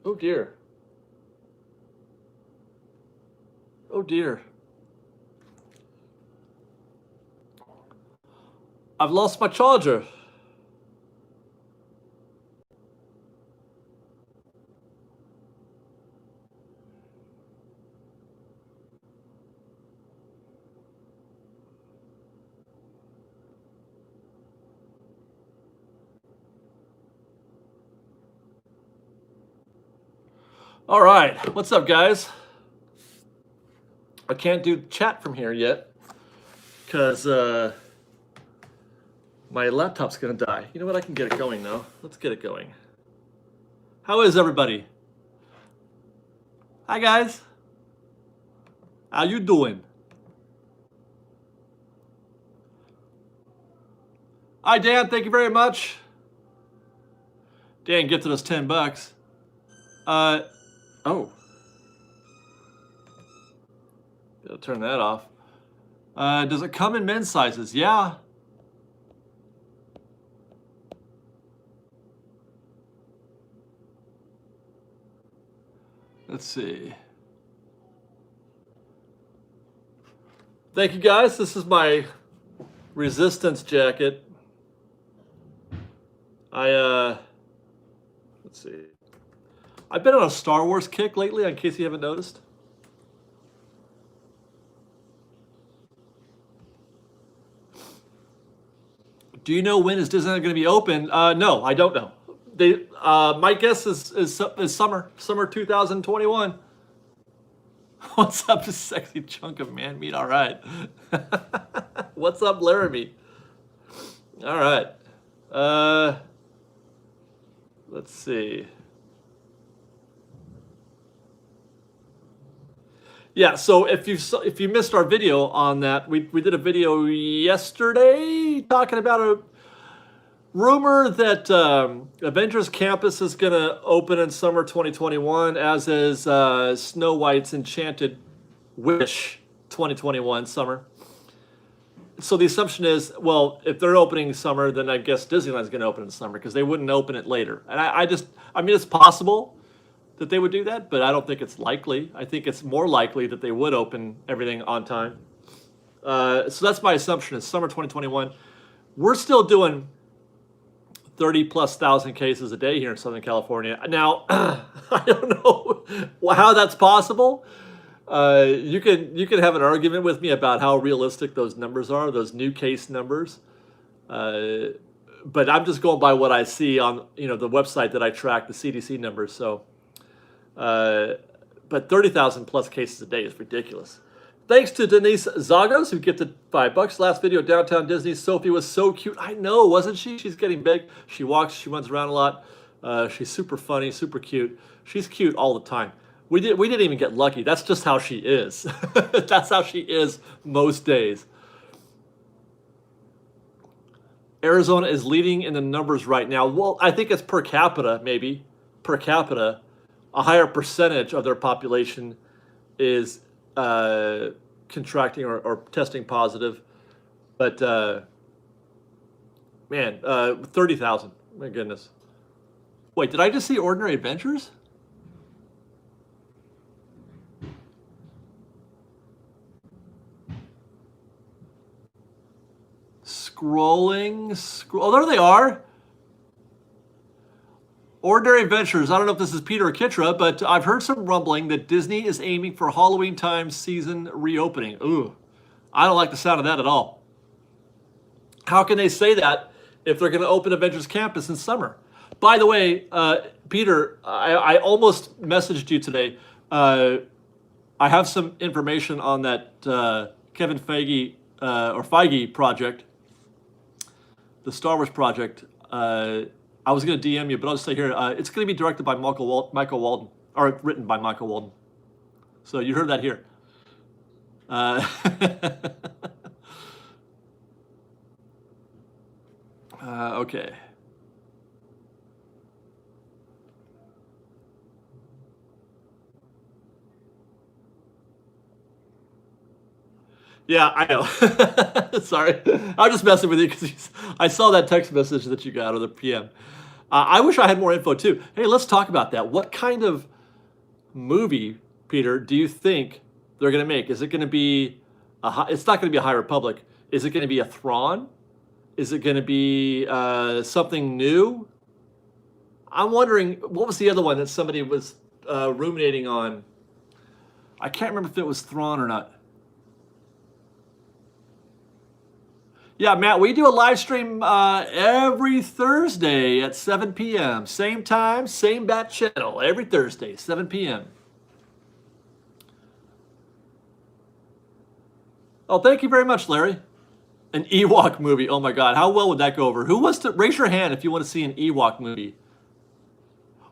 Oh dear. Oh dear. I've lost my charger. All right, what's up, guys? I can't do chat from here yet because my laptop's gonna die. You know what? I can get it going though. Let's get it going. How is everybody? Hi, guys. How you doing? Hi, Dan. Thank you very much. Dan gifted us $10. Oh. Gotta turn that off. Does it come in men's sizes? Yeah. Let's see. Thank you, guys. This is my resistance jacket. Let's see. I've been on a Star Wars kick lately, in case you haven't noticed. Do you know when is Disneyland going to be open? No, I don't know. My guess is summer 2021. What's up, a sexy chunk of man meat? All right. What's up, Laramie? All right. Let's see. Yeah, so if you missed our video on that, we did a video yesterday talking about a rumor that Avengers Campus is going to open in summer 2021, as is Snow White's Enchanted Wish 2021 summer. So the assumption is, well, if they're opening summer, then I guess Disneyland's going to open in summer because they wouldn't open it later. And I mean, it's possible that they would do that, but I don't think it's likely. I think it's more likely that they would open everything on time. So that's my assumption is summer 2021. We're still doing 30,000+ cases a day here in Southern California. Now, I don't know how that's possible. You can have an argument with me about how realistic those numbers are, those new case numbers. But I'm just going by what I see on the website that I track, the CDC numbers. So, but 30,000+ cases a day is ridiculous. Thanks to Denise Zagos, who gifted $5. Last video, Downtown Disney. Sophie was so cute. I know, wasn't she? She's getting big. She walks, she runs around a lot. She's super funny, super cute. She's cute all the time. We didn't even get lucky. That's just how she is. That's how she is most days. Arizona is leading in the numbers right now. Well, I think it's per capita, maybe. Per capita, a higher percentage of their population is contracting or testing positive. But, man, 30,000. My goodness. Wait, did I just see Ordinary Adventures? Oh, there they are. Ordinary Adventures. I don't know if this is Peter or Kitra, but I've heard some rumbling that Disney is aiming for Halloween time season reopening. Ooh, I don't like the sound of that at all. How can they say that if they're going to open Avengers Campus in summer? By the way, Peter, I almost messaged you today. I have some information on that Kevin Feige or Feige project, the Star Wars project. I was going to DM you, but I'll just say here, it's going to be directed by Michael Walden, or written by Michael Walden. So you heard that here. Okay. Yeah, I know. Sorry. I'm just messing with you because I saw that text message that you got or the PM. I wish I had more info too. Hey, let's talk about that. What kind of movie, Peter, do you think they're going to make? Is it going to be it's not going to be a High Republic. Is it going to be a Thrawn? Is it going to be something new? I'm wondering, what was the other one that somebody was ruminating on? I can't remember if it was Thrawn or not. Yeah, Matt, we do a live stream every Thursday at 7 p.m. Same time, same bat channel. Every Thursday, 7 p.m. Oh, thank you very much, Larry. An Ewok movie. Oh my God, how well would that go over? Who wants to raise your hand if you want to see an Ewok movie?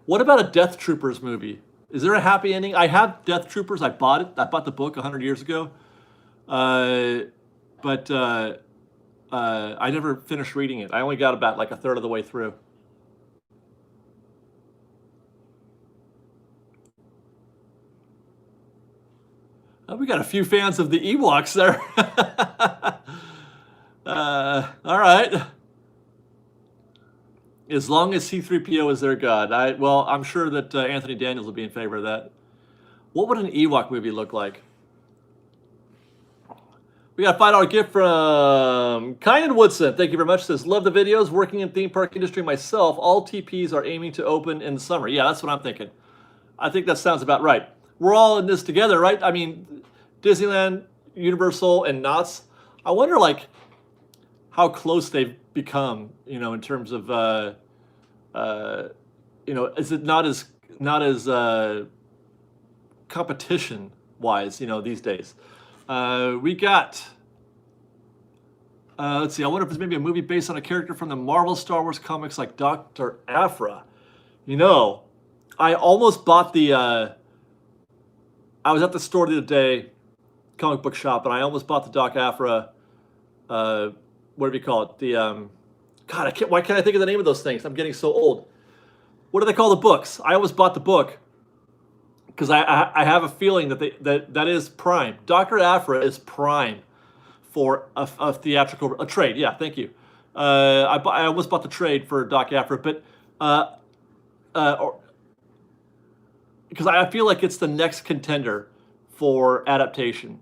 What about a Death Troopers movie? Is there a happy ending? I have Death Troopers. I bought it. I bought the book 100 years ago. But I never finished reading it. I only got about like a third of the way through. We got a few fans of the Ewoks there. All right. As long as C-3PO is their god. Well, I'm sure that Anthony Daniels will be in favor of that. What would an Ewok movie look like? We got a $5 gift from Kynan Woodson. Thank you very much. Says, love the videos. Working in theme park industry myself. All TPs are aiming to open in the summer. Yeah, that's what I'm thinking. I think that sounds about right. We're all in this together, right? I mean, Disneyland, Universal, and Knott's. I wonder, like, how close they've become, you know, in terms of, you know, is it not as competition-wise, you know, these days. We got, let's see, I wonder if it's maybe a movie based on a character from the Marvel Star Wars comics like Dr. Aphra. You know, I almost bought the, I was at the store the other day, comic book shop, and I almost bought the Doc Aphra, what do we call it? The, God, why can't I think of the name of those things? I'm getting so old. What do they call the books? I almost bought the book because I have a feeling that that is prime. Dr. Aphra is prime for a theatrical trade. Yeah, thank you. I almost bought the trade for Doc Aphra, but because I feel like it's the next contender for adaptation.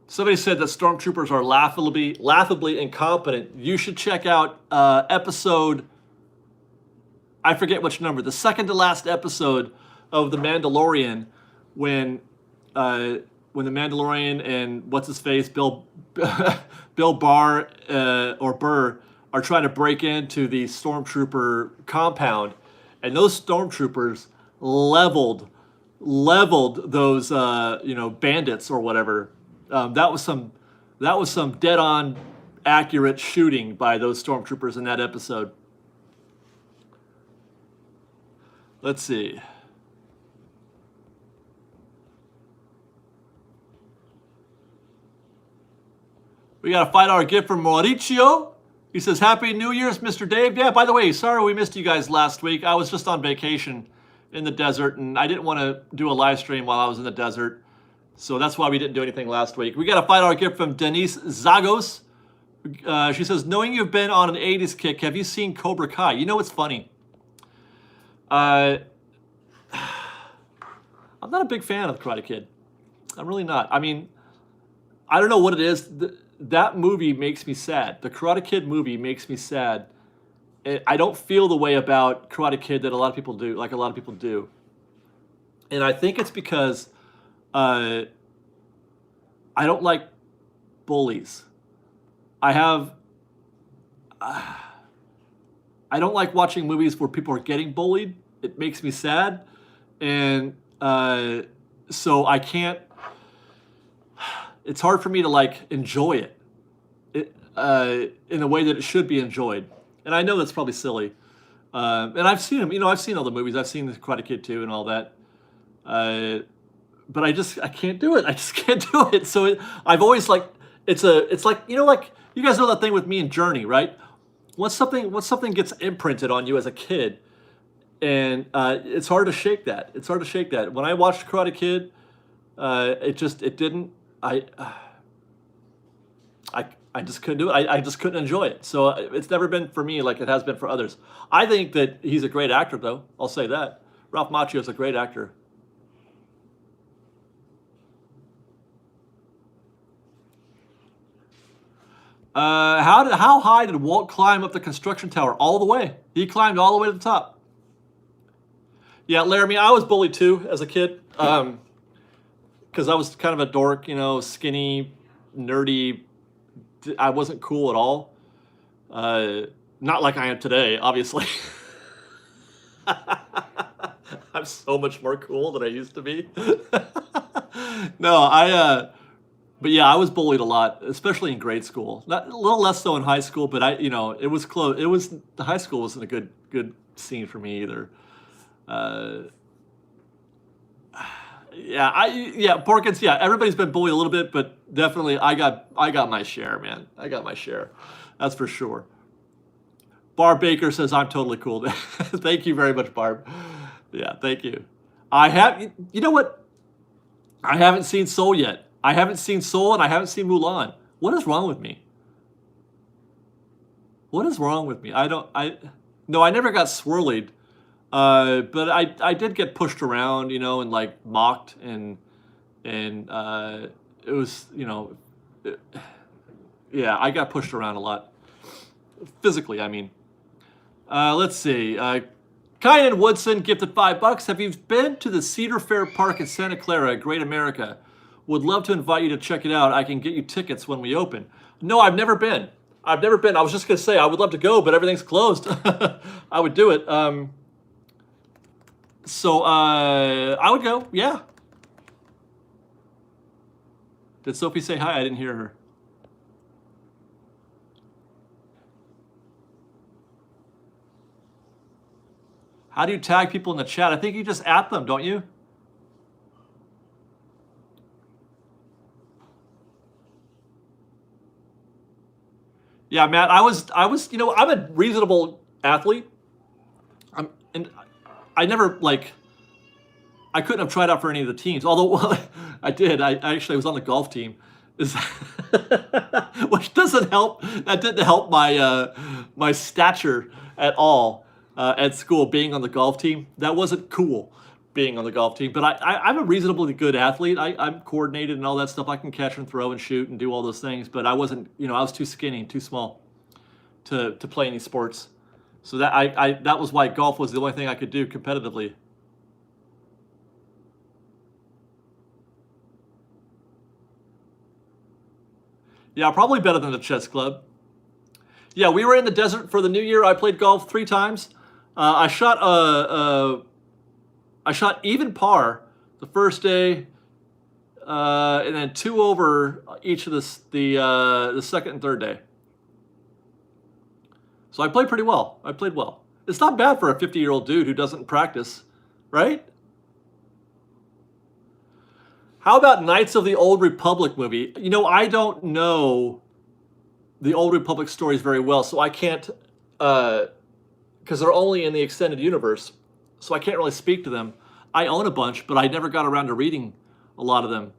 Somebody said that stormtroopers are laughably incompetent. You should check out episode, I forget which number, the second to last episode of The Mandalorian, when the Mandalorian and what's his face, Bill Barr or Burr are trying to break into the stormtrooper compound, and those stormtroopers leveled those you know, bandits or whatever. That was some dead-on accurate shooting by those stormtroopers in that episode. Let's see. We got a $5 gift from Mauricio. He says, Happy New Year's, Mr. Dave. Yeah, by the way, sorry we missed you guys last week. I was just on vacation in the desert, and I didn't want to do a live stream while I was in the desert. So that's why we didn't do anything last week. We got a $5 gift from Denise Zagos. She says, knowing you've been on an 80s kick, have you seen Cobra Kai? You know what's funny? I'm not a big fan of the Karate Kid. I'm really not. I mean, I don't know what it is. That movie makes me sad. The Karate Kid movie makes me sad. I don't feel the way about Karate Kid that a lot of people do, like a lot of people do. And I think it's because I don't like bullies. I don't like watching movies where people are getting bullied. It makes me sad. And so I can't, it's hard for me to like enjoy it in the way that it should be enjoyed. And I know that's probably silly. And I've seen them, you know, I've seen all the movies. I've seen the Karate Kid 2 and all that. But I can't do it. I just can't do it. So I've always like, it's like, you know, like you guys know that thing with me and Journey, right? Once something gets imprinted on you as a kid, and it's hard to shake that. It's hard to shake that. When I watched Karate Kid, it I I just couldn't do it. I just couldn't enjoy it. So it's never been for me like it has been for others. I think that he's a great actor, though. I'll say that. Ralph Macchio is a great actor. How high did Walt climb up the construction tower? All the way. He climbed all the way to the top. Yeah, Laramie, I was bullied too as a kid. Because I was kind of a dork, you know, skinny, nerdy. I wasn't cool at all. Not like I am today, obviously. I'm so much more cool than I used to be. No, but yeah, I was bullied a lot, especially in grade school. Not a little less so in high school, but it was close. The high school wasn't a good scene for me either. Yeah, Porkins, yeah, everybody's been bullied a little bit, but definitely I got my share, man. I got my share. That's for sure. Barb Baker says I'm totally cool. Thank you very much, Barb. Yeah, thank you. You know what? I haven't seen Soul yet. I haven't seen Soul and I haven't seen Mulan. What is wrong with me? What is wrong with me? No, I never got swirlied. But I did get pushed around, you know, and like mocked and it was, you know, yeah, I got pushed around a lot. Physically, I mean. Let's see. Kyan Woodson gifted $5. Have you been to the Cedar Fair Park in Santa Clara, Great America? Would love to invite you to check it out. I can get you tickets when we open. No, I've never been. I was just going to say I would love to go, but everything's closed. I would do it. So I would go, yeah. Did Sophie say hi? I didn't hear her. How do you tag people in the chat? I think you just at them, don't you? Yeah, Matt, I was, you know, I'm a reasonable athlete. And I never, like, I couldn't have tried out for any of the teams. Although, well, I did. I actually was on the golf team. Which doesn't help. That didn't help my stature at all at school, being on the golf team. That wasn't cool, being on the golf team. But I'm a reasonably good athlete. I'm coordinated and all that stuff. I can catch and throw and shoot and do all those things. But I wasn't, you know, I was too skinny, too small to play any sports. So that was why golf was the only thing I could do competitively. Yeah, probably better than the chess club. Yeah, we were in the desert for the New Year. I played golf 3 times. I shot even par the first day, and then 2 over each of the second and third day. So I played pretty well. I played well. It's not bad for a 50-year-old dude who doesn't practice, right? How about Knights of the Old Republic movie? You know, I don't know the Old Republic stories very well, so I can't, because they're only in the extended universe, so I can't really speak to them. I own a bunch, but I never got around to reading a lot of them.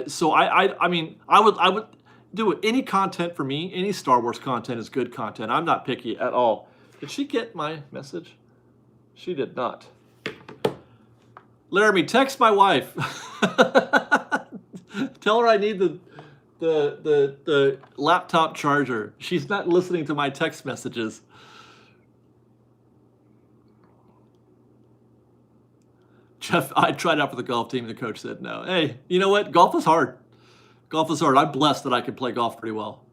So I mean, I would do it. Any content for me, any Star Wars content is good content. I'm not picky at all. Did she get my message? She did not. Laramie, text my wife. Tell her I need the laptop charger. She's not listening to my text messages. Jeff, I tried out for the golf team. The coach said no. Hey, you know what? Golf is hard. Golf is hard. I'm blessed that I can play golf pretty well.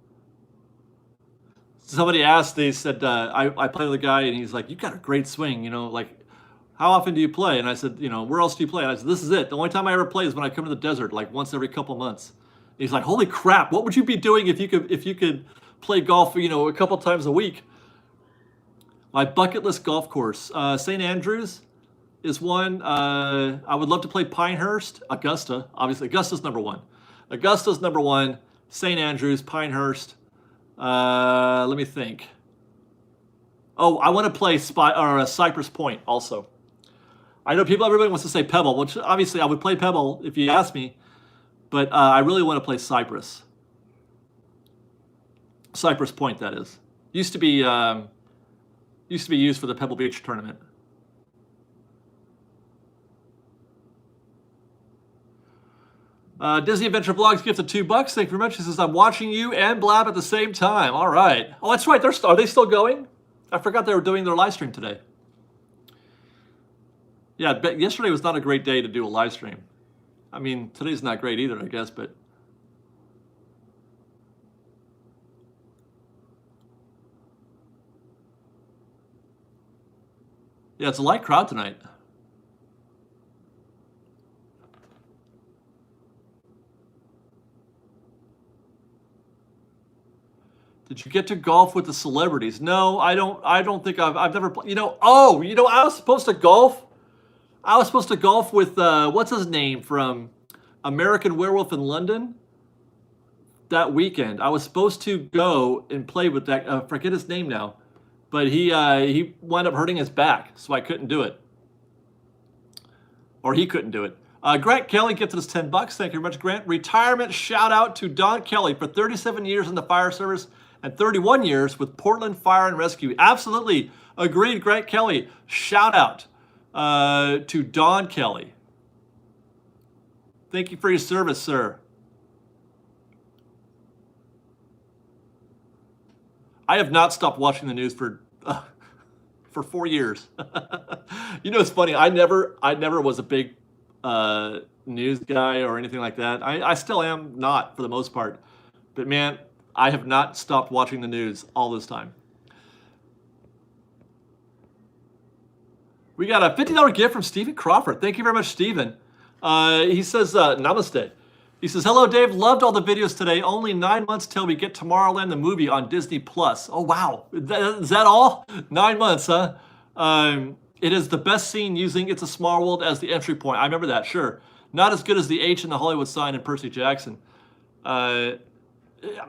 Somebody asked, they said, I play with a guy, and he's like, you got a great swing, you know, like, how often do you play? And I said, you know, where else do you play? And I said, this is it. The only time I ever play is when I come to the desert, like once every couple months. And he's like, holy crap, what would you be doing if you could play golf, you know, a couple times a week? My bucket list golf course. St. Andrews is one. I would love to play Pinehurst, Augusta. Obviously, Augusta's number 1. Augusta's number 1. St. Andrews, Pinehurst. Let me think. Oh, I want to play Cypress Point also. I know everybody wants to say Pebble, which obviously I would play Pebble if you asked me, but I really want to play Cypress. Cypress Point, that is. Used to be used for the Pebble Beach tournament. Disney Adventure Vlogs gifted $2. Thank you very much. He says, I'm watching you and Blab at the same time. All right. Oh, that's right. Are they still going? I forgot they were doing their live stream today. Yeah, but yesterday was not a great day to do a live stream. I mean, today's not great either, I guess, but... Yeah, it's a light crowd tonight. Did you get to golf with the celebrities? No, I don't think I've never played. I was supposed to golf. I was supposed to golf with what's his name from American Werewolf in London that weekend. I was supposed to go and play with that. I forget his name now, but he wound up hurting his back, so I couldn't do it, or he couldn't do it. Grant Kelly gifted us $10. Thank you very much, Grant. Retirement shout out to Don Kelly for 37 years in the fire service and 31 years with Portland Fire and Rescue. Absolutely agreed, Grant Kelly. Shout out to Don Kelly. Thank you for your service, sir. I have not stopped watching the news for 4 years. It's funny. I never was a big news guy or anything like that. I still am not for the most part. But man, I have not stopped watching the news all this time. We got a $50 gift from Stephen Crawford. Thank you very much, Stephen. He says, namaste. He says, hello, Dave. Loved all the videos today. Only 9 months till we get Tomorrowland, the movie on Disney+. Oh, wow. Is that all? 9 months, huh? It is the best scene using It's a Small World as the entry point. I remember that, sure. Not as good as the H in the Hollywood sign and Percy Jackson. I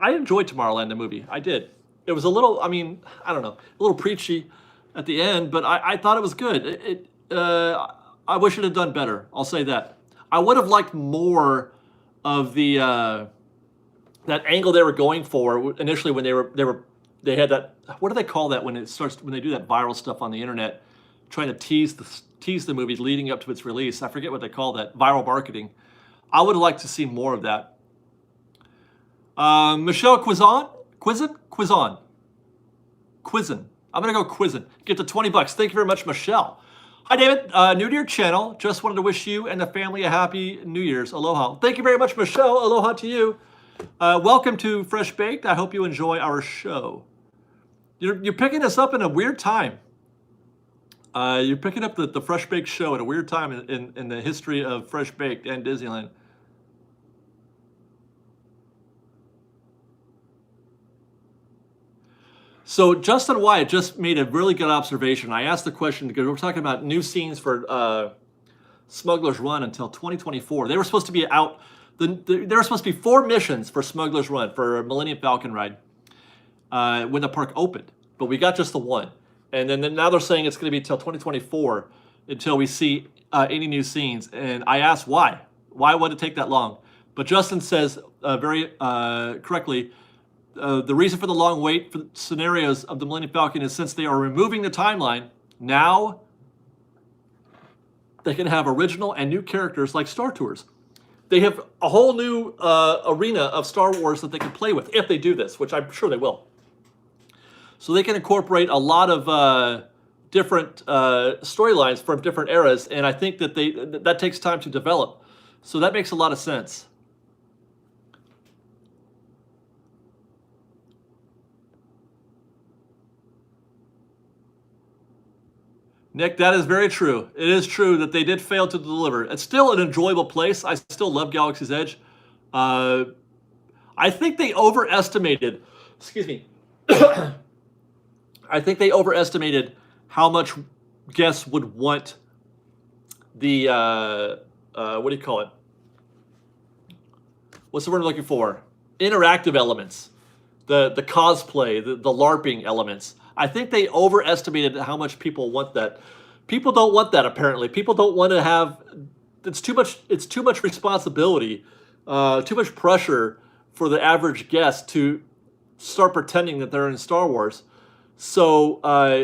enjoyed Tomorrowland, the movie. I did. It was a little, I don't know, a little preachy at the end, but I thought it was good. I wish it had done better. I'll say that. I would have liked more of the that angle they were going for initially when they had that. What do they call that when they do that viral stuff on the internet, trying to tease the movie leading up to its release? I forget what they call that. Viral marketing. I would have liked to see more of that. Michelle Quizon. I'm going to go Quizzin. Get to $20. Thank you very much, Michelle. Hi, David. New to your channel. Just wanted to wish you and the family a happy New Year's. Aloha. Thank you very much, Michelle. Aloha to you. Welcome to Fresh Baked. I hope you enjoy our show. You're picking us up in a weird time. You're picking up the Fresh Baked show at a weird time in the history of Fresh Baked and Disneyland. So Justin Wyatt just made a really good observation. I asked the question because we're talking about new scenes for Smuggler's Run until 2024. They were supposed to be out. There were supposed to be 4 missions for Smuggler's Run for Millennium Falcon ride when the park opened, but we got just the one. And then now they're saying it's going to be until 2024 until we see any new scenes. And I asked why. Why would it take that long? But Justin says very correctly. The reason for the long wait for scenarios of the Millennium Falcon is since they are removing the timeline, now they can have original and new characters like Star Tours. They have a whole new arena of Star Wars that they can play with if they do this, which I'm sure they will. So they can incorporate a lot of different storylines from different eras, and I think that that takes time to develop. So that makes a lot of sense. Nick, that is very true. It is true that they did fail to deliver. It's still an enjoyable place. I still love Galaxy's Edge. I think they overestimated, excuse me, I think they overestimated how much guests would want the, what do you call it? What's the word I'm looking for? Interactive elements, the cosplay, the LARPing elements. I think they overestimated how much people want that. People don't want that. Apparently, people don't want to have. It's too much. It's too much responsibility, too much pressure for the average guest to start pretending that they're in Star Wars. So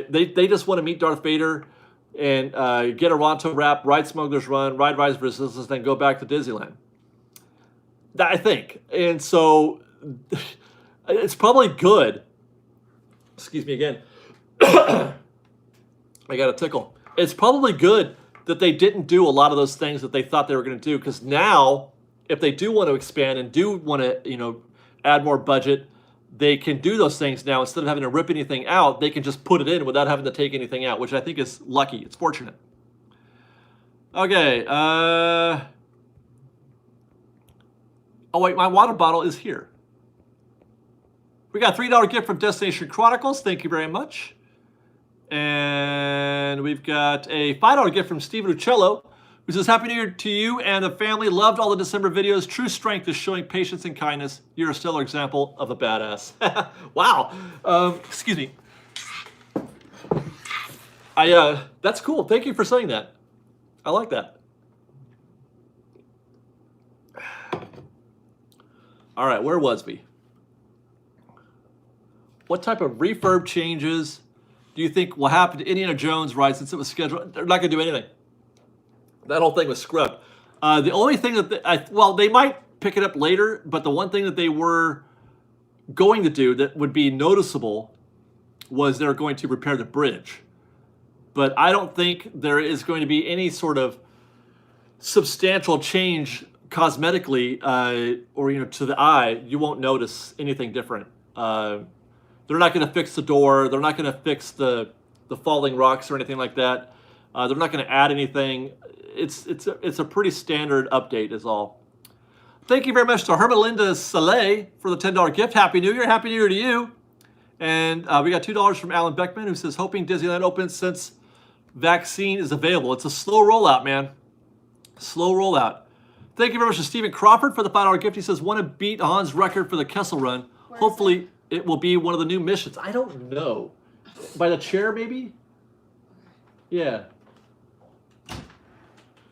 they just want to meet Darth Vader and get a Ronto wrap, ride Smuggler's Run, ride Rise of Resistance, then go back to Disneyland. I think. And so it's probably good. Excuse me again. I got a tickle. It's probably good that they didn't do a lot of those things that they thought they were going to do, because now if they do want to expand and do want to, add more budget, they can do those things now. Instead of having to rip anything out, they can just put it in without having to take anything out, which I think is lucky. It's fortunate. Okay. Oh, wait, my water bottle is here. We got a $3 gift from Destination Chronicles. Thank you very much. And we've got a $5 gift from Steven Uccello, who says, Happy New Year to you and the family. Loved all the December videos. True strength is showing patience and kindness. You're a stellar example of a badass. Wow. Excuse me. That's cool. Thank you for saying that. I like that. All right, where was we? What type of refurb changes do you think will happen to Indiana Jones ride since it was scheduled? They're not going to do anything. That whole thing was scrubbed. The only thing that they might pick it up later, but the one thing that they were going to do that would be noticeable was they're going to repair the bridge. But I don't think there is going to be any sort of substantial change cosmetically or to the eye. You won't notice anything different. They're not going to fix the door. They're not going to fix the falling rocks or anything like that. They're not going to add anything. It's a pretty standard update is all. Thank you very much to Hermelinda Saleh for the $10 gift. Happy New Year. Happy New Year to you. And we got $2 from Alan Beckman, who says, hoping Disneyland opens since vaccine is available. It's a slow rollout, man. Slow rollout. Thank you very much to Stephen Crawford for the $5 gift. He says, want to beat Han's record for the Kessel Run. Hopefully it will be one of the new missions. I don't know. By the chair, maybe? Yeah.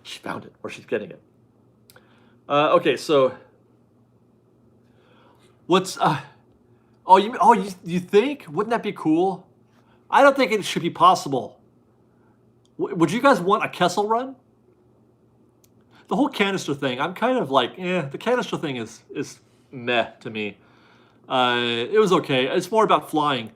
She found it, or she's getting it. Okay, so what's you think? Wouldn't that be cool? I don't think it should be possible. Would you guys want a Kessel Run? The whole canister thing, I'm kind of like, the canister thing is meh to me. It was okay. It's more about flying.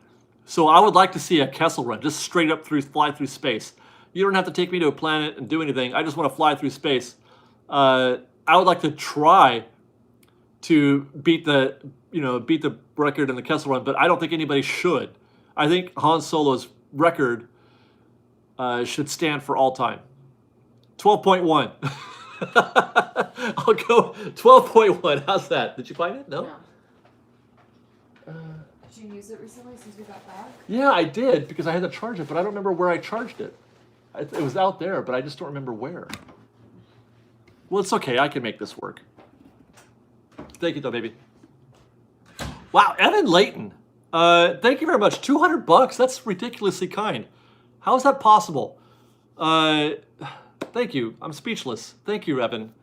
So I would like to see a Kessel Run, just straight up fly through space. You don't have to take me to a planet and do anything. I just want to fly through space. I would like to try to beat the record in the Kessel Run, but I don't think anybody should. I think Han Solo's record should stand for all time. 12.1. I'll go 12.1. How's that? Did you find it? No? Did you use it recently since we got back? Yeah, I did, because I had to charge it, but I don't remember where I charged it. It was out there, but I just don't remember where. Well, it's okay. I can make this work. Thank you, though, baby. Wow, Evan Layton. Thank you very much. $200. That's ridiculously kind. How is that possible? Thank you. I'm speechless. Thank you, Evan.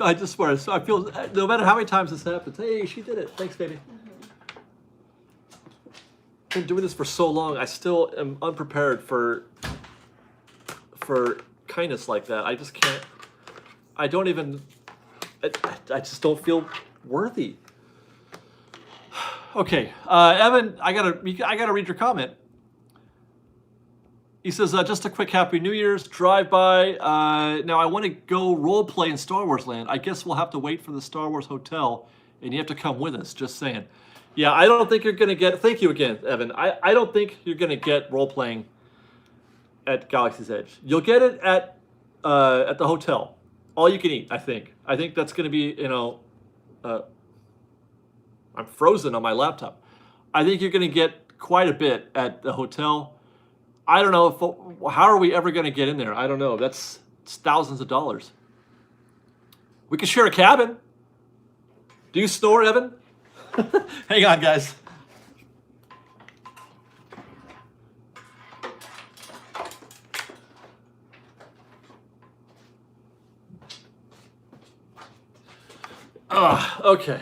I just swear. So I feel no matter how many times this happens. Hey, she did it. Thanks, baby. Been doing this for so long. I still am unprepared for kindness like that. I just can't. I don't even. I just don't feel worthy. Okay, Evan, I gotta read your comment. He says, just a quick Happy New Year's drive-by. Now, I want to go role play in Star Wars Land. I guess we'll have to wait for the Star Wars Hotel, and you have to come with us, just saying. Yeah, I don't think you're going to get... Thank you again, Evan. I don't think you're going to get role-playing at Galaxy's Edge. You'll get it at the hotel. All you can eat, I think. I think that's going to be, I'm frozen on my laptop. I think you're going to get quite a bit at the hotel. I don't know how are we ever going to get in there? I don't know. It's thousands of dollars. We could share a cabin. Do you snore, Evan? Hang on, guys. Okay.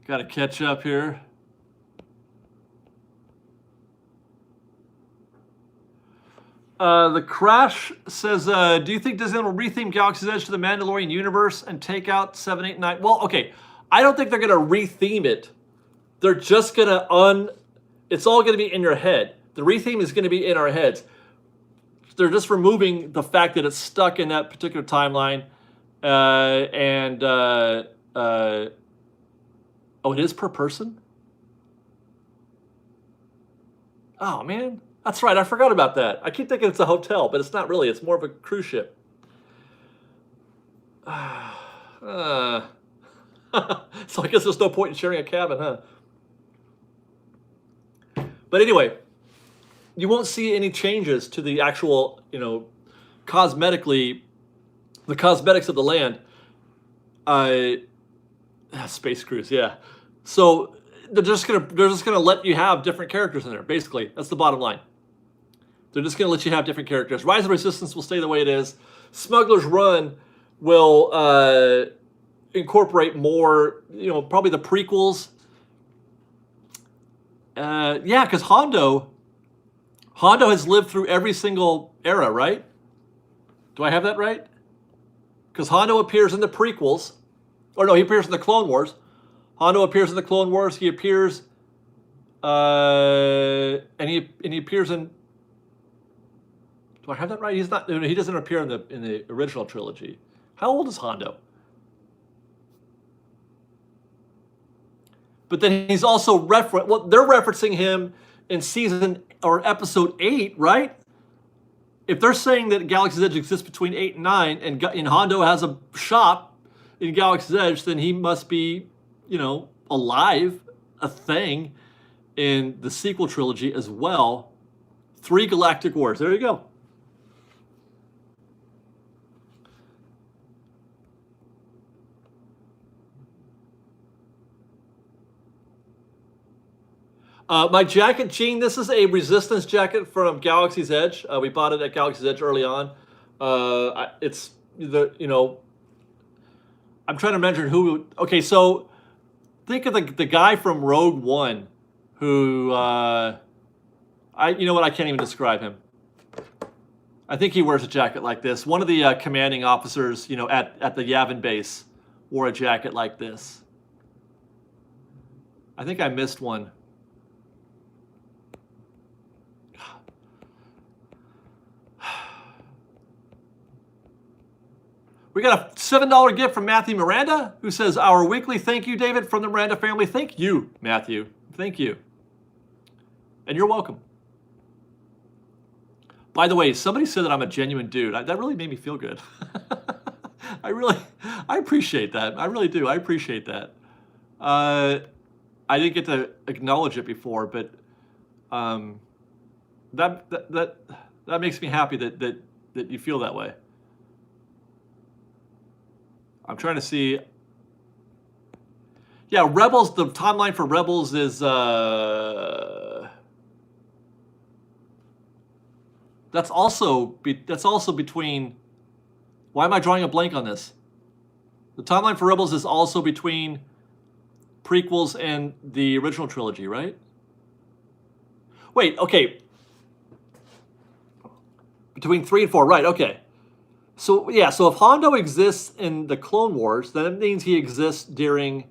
Got to catch up here. The Crash says, do you think Disneyland will retheme Galaxy's Edge to the Mandalorian universe and take out 7, 8, 9? Well, okay. I don't think they're going to retheme it. They're just going to it's all going to be in your head. The retheme is going to be in our heads. They're just removing the fact that it's stuck in that particular timeline. Oh, it is per person? Oh, man. That's right. I forgot about that. I keep thinking it's a hotel, but it's not really. It's more of a cruise ship. So I guess there's no point in sharing a cabin, huh? But anyway, you won't see any changes to the actual, cosmetically, the cosmetics of the land. Space Cruise, yeah. So they're just gonna let you have different characters in there. Basically, that's the bottom line. They're just gonna let you have different characters. Rise of Resistance will stay the way it is. Smuggler's Run will incorporate more, probably the prequels. Yeah, because Hondo has lived through every single era, right? Do I have that right? Because Hondo appears in the prequels. Or no, he appears in the Clone Wars. Hondo appears in the Clone Wars. He appears, and he appears in. Do I have that right? He's not. He doesn't appear in the original trilogy. How old is Hondo? But then he's also well, they're referencing him in season or episode 8, right? If they're saying that Galaxy's Edge exists between 8 and 9, and Hondo has a shop in Galaxy's Edge, then he must be, alive, a thing in the sequel trilogy as well. 3 Galactic Wars. There you go. My jacket, Gene, this is a Resistance jacket from Galaxy's Edge. We bought it at Galaxy's Edge early on. It's I'm trying to mention who. Okay, so think of the guy from Rogue One, who I can't even describe him. I think he wears a jacket like this. One of the commanding officers, at the Yavin base, wore a jacket like this. I think I missed one. We got a $7 gift from Matthew Miranda, who says, our weekly thank you, David, from the Miranda family. Thank you, Matthew. Thank you. And you're welcome. By the way, somebody said that I'm a genuine dude. That really made me feel good. I appreciate that. I really do. I appreciate that. I didn't get to acknowledge it before, but that makes me happy that you feel that way. I'm trying to see. Yeah, Rebels, the timeline for Rebels is that's also between. Why am I drawing a blank on this? The timeline for Rebels is also between prequels and the original trilogy, right? Wait, okay. Between 3 and 4, right, okay. So, yeah, so if Hondo exists in the Clone Wars, then it means he exists during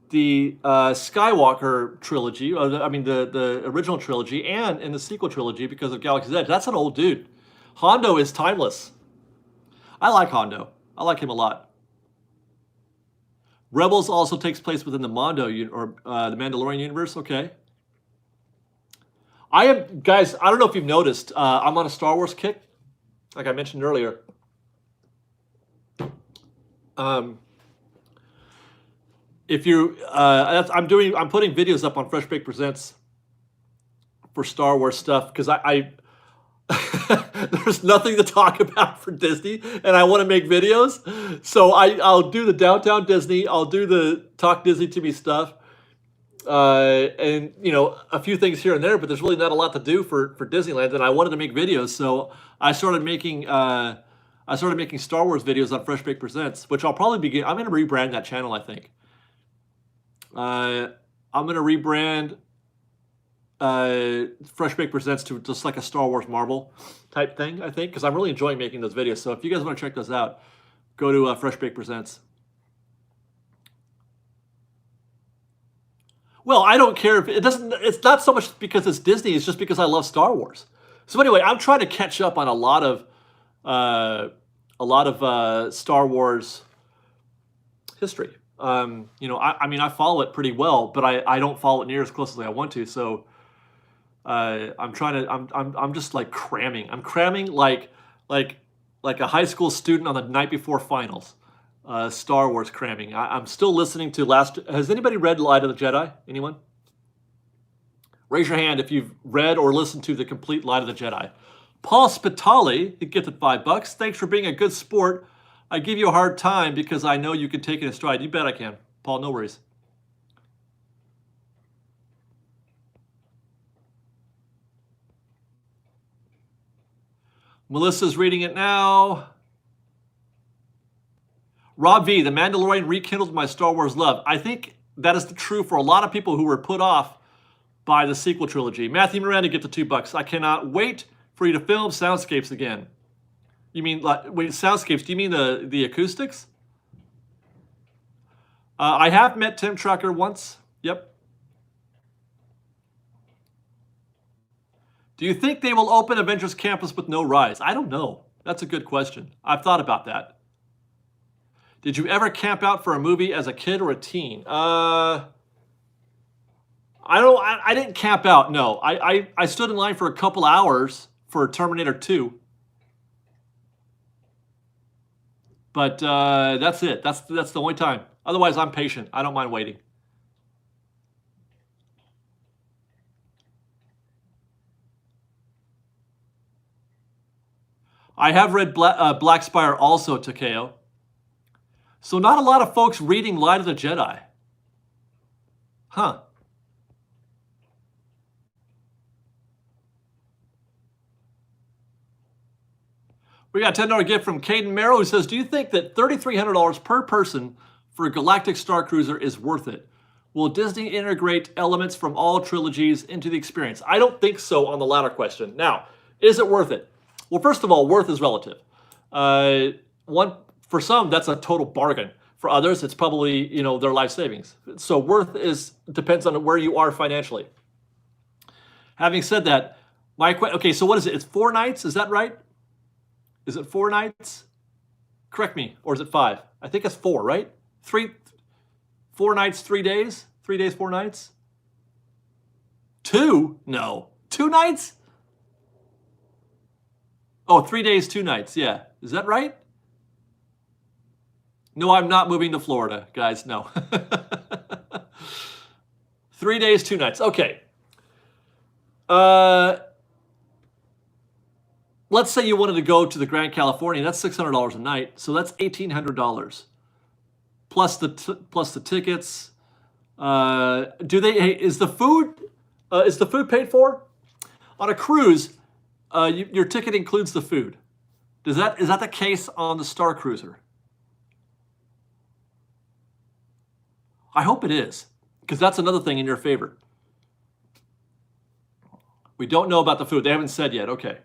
the Skywalker trilogy, or the original trilogy, and in the sequel trilogy because of Galaxy's Edge. That's an old dude. Hondo is timeless. I like Hondo. I like him a lot. Rebels also takes place within the the Mandalorian universe. Okay. Guys, I don't know if you've noticed, I'm on a Star Wars kick. Like I mentioned earlier, if you, I'm putting videos up on Fresh Baked Presents for Star Wars stuff because I there's nothing to talk about for Disney, and I want to make videos. So I'll do the Downtown Disney. I'll do the Talk Disney to Me stuff, and a few things here and there. But there's really not a lot to do for Disneyland, and I wanted to make videos, so I started making Star Wars videos on Fresh Baked Presents, which I'll probably begin. I'm going to rebrand that channel. I think I'm going to rebrand Fresh Baked Presents to just like a Star Wars Marvel type thing, I think, because I'm really enjoying making those videos. So if you guys want to check those out, go to Fresh Baked Presents. Well, I don't care if it doesn't. It's not so much because it's Disney. It's just because I love Star Wars. So anyway, I'm trying to catch up on a lot of Star Wars history. I mean, I follow it pretty well, but I don't follow it near as closely as I want to. So I'm just like cramming. I'm cramming like a high school student on the night before finals. Star Wars cramming. I'm still listening to Has anybody read Light of the Jedi? Anyone? Raise your hand if you've read or listened to the complete Light of the Jedi. Paul Spitali, he gifted $5. Thanks for being a good sport. I give you a hard time because I know you can take it in stride. You bet I can. Paul, no worries. Melissa's reading it now. Rob V, The Mandalorian rekindled my Star Wars love. I think that is true for a lot of people who were put off by the sequel trilogy. Matthew Miranda, get the $2. I cannot wait for you to film soundscapes again. You mean, wait, soundscapes, do you mean the acoustics? I have met Tim Trucker once. Yep. Do you think they will open Avengers Campus with no rides? I don't know. That's a good question. I've thought about that. Did you ever camp out for a movie as a kid or a teen? I didn't camp out, no. I stood in line for a couple hours for Terminator 2. But that's it. That's the only time. Otherwise, I'm patient. I don't mind waiting. I have read Black Spire also, Takeo. So not a lot of folks reading Light of the Jedi. Huh. We got a $10 gift from Caden Merrill who says, do you think that $3,300 per person for a Galactic Star Cruiser is worth it? Will Disney integrate elements from all trilogies into the experience? I don't think so on the latter question. Now, is it worth it? Well, first of all, worth is relative. For some, that's a total bargain. For others, it's probably, their life savings. So worth depends on where you are financially. Having said that, okay, so what is it? It's 4 nights, is that right? Is it 4 nights? Correct me, or is it 5? I think it's 4, right? 4 nights, 3 days? 3 days, 4 nights? 2? No. 2 nights? Oh, 3 days, 2 nights, yeah. Is that right? No, I'm not moving to Florida, guys, no. 3 days, 2 nights, okay. Let's say you wanted to go to the Grand Californian. That's $600 a night, so that's $1,800 plus the tickets. Is the food paid for? On a cruise, your ticket includes the food. Is that the case on the Star Cruiser? I hope it is, because that's another thing in your favor. We don't know about the food. They haven't said yet. Okay.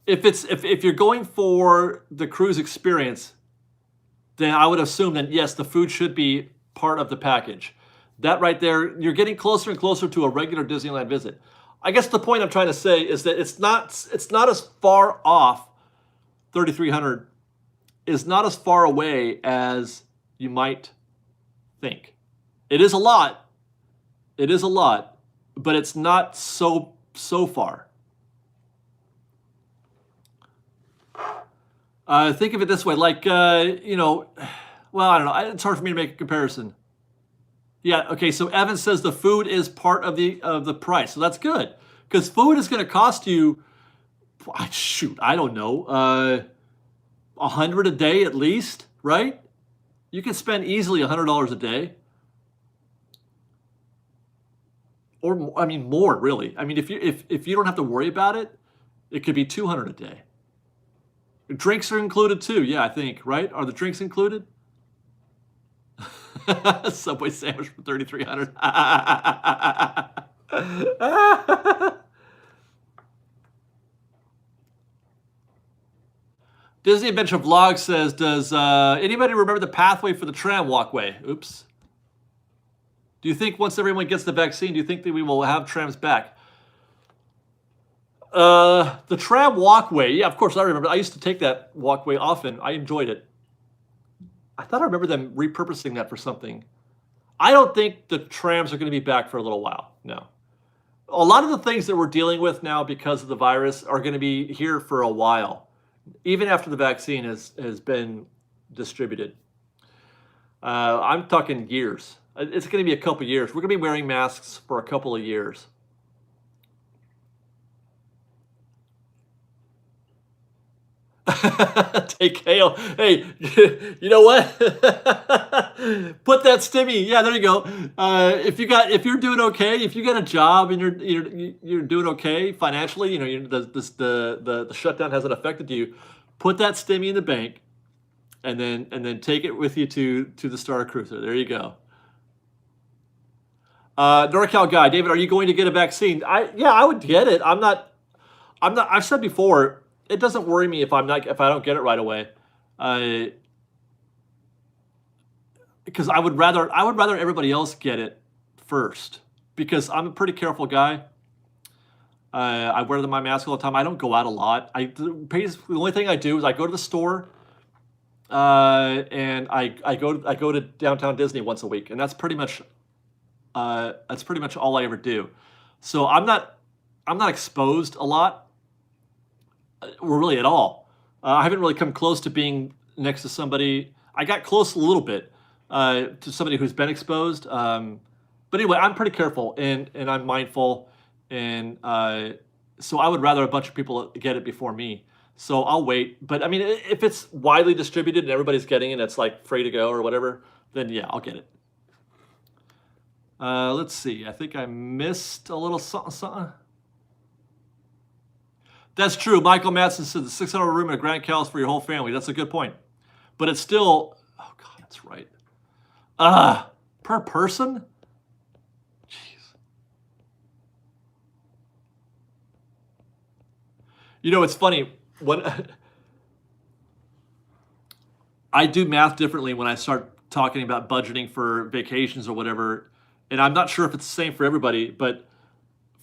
If you're going for the cruise experience, then I would assume that yes, the food should be part of the package. That right there, you're getting closer and closer to a regular Disneyland visit. I guess the point I'm trying to say is that it's not as far off. 3,300 is not as far away as you might think. It is a lot. It is a lot, but it's not so far. Think of it this way, like, well, I don't know. It's hard for me to make a comparison. Yeah, okay, so Evan says the food is part of the price. So that's good. Because food is going to cost you, shoot, I don't know, 100 a day at least, right? You can spend easily $100 a day. Or I mean more, really. I mean, if you don't have to worry about it, it could be 200 a day. Drinks are included too. Yeah, I think, right? Are the drinks included? Subway sandwich for 3,300. Disney Adventure Vlog says, does anybody remember the pathway for the tram walkway? Oops. Do you think once everyone gets the vaccine, do you think that we will have trams back? The tram walkway, yeah, of course I remember. I used to take that walkway often. I enjoyed it. I thought I remember them repurposing that for something. I don't think the trams are going to be back for a little while. No. A lot of the things that we're dealing with now because of the virus are going to be here for a while, even after the vaccine has been distributed. I'm talking years. It's going to be a couple years. We're going to be wearing masks for a couple of years. Take kale. Hey, you know what? Put that stimmy. Yeah, there you go. If you're doing okay, if you got a job and you're doing okay financially, you know, the shutdown hasn't affected you. Put that stimmy in the bank, and then take it with you to the Star Cruiser. There you go. NorCal guy, David, are you going to get a vaccine? Yeah, I would get it. I'm not. I've said before. It doesn't worry me if I don't get it right away, because I would rather everybody else get it first, because I'm a pretty careful guy. I wear my mask all the time. I don't go out a lot. Basically the only thing I do is I go to the store, and I go to downtown Disney once a week, and that's pretty much all I ever do. So I'm not exposed a lot. Really at all. I haven't really come close to being next to somebody. I got close a little bit to somebody who's been exposed. But anyway, I'm pretty careful and I'm mindful. And so I would rather a bunch of people get it before me. So I'll wait. But I mean, if it's widely distributed and everybody's getting it, it's like free to go or whatever, then yeah, I'll get it. Let's see. I think I missed a little something. That's true. Michael Madsen said the 600 room in a Grand Cal is for your whole family. That's a good point. But it's still, oh God, that's right. Per person? Jeez. You know, it's funny. When I do math differently when I start talking about budgeting for vacations or whatever. And I'm not sure if it's the same for everybody, but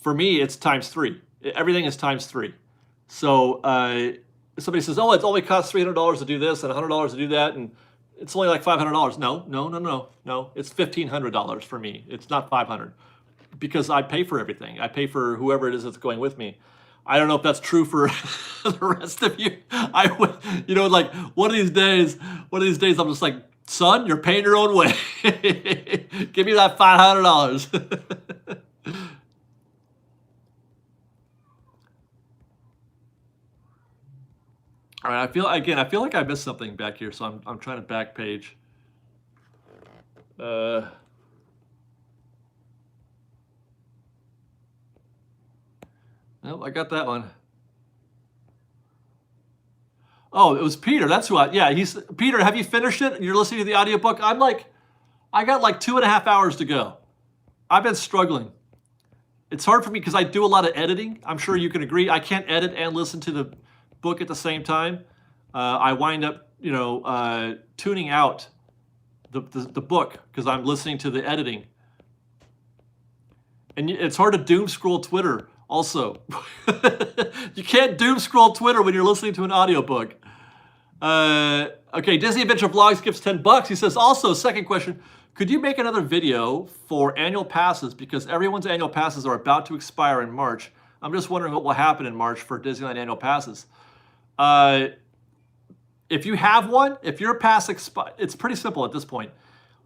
for me, it's times 3. Everything is times 3. So somebody says, oh, it only costs $300 to do this and $100 to do that, and it's only like $500. No. It's $1,500 for me. It's not $500 because I pay for everything. I pay for whoever it is that's going with me. I don't know if that's true for the rest of you. I would, you know, like one of these days, I'm just like, son, you're paying your own way. Give me that $500. All right, I feel like I missed something back here, so I'm trying to back page. Nope, I got that one. Oh, it was Peter. That's who he's Peter. Have you finished it? You're listening to the audiobook? I got like 2.5 hours to go. I've been struggling. It's hard for me because I do a lot of editing. I'm sure you can agree. I can't edit and listen to the book at the same time. I wind up, you know, tuning out the book because I'm listening to the editing. And it's hard to doom scroll Twitter also. You can't doom scroll Twitter when you're listening to an audiobook. Okay, Disney Adventure Vlogs gives $10. He says, also, second question, could you make another video for annual passes because everyone's annual passes are about to expire in March? I'm just wondering what will happen in March for Disneyland annual passes. If you have one, if your pass expires, it's pretty simple at this point.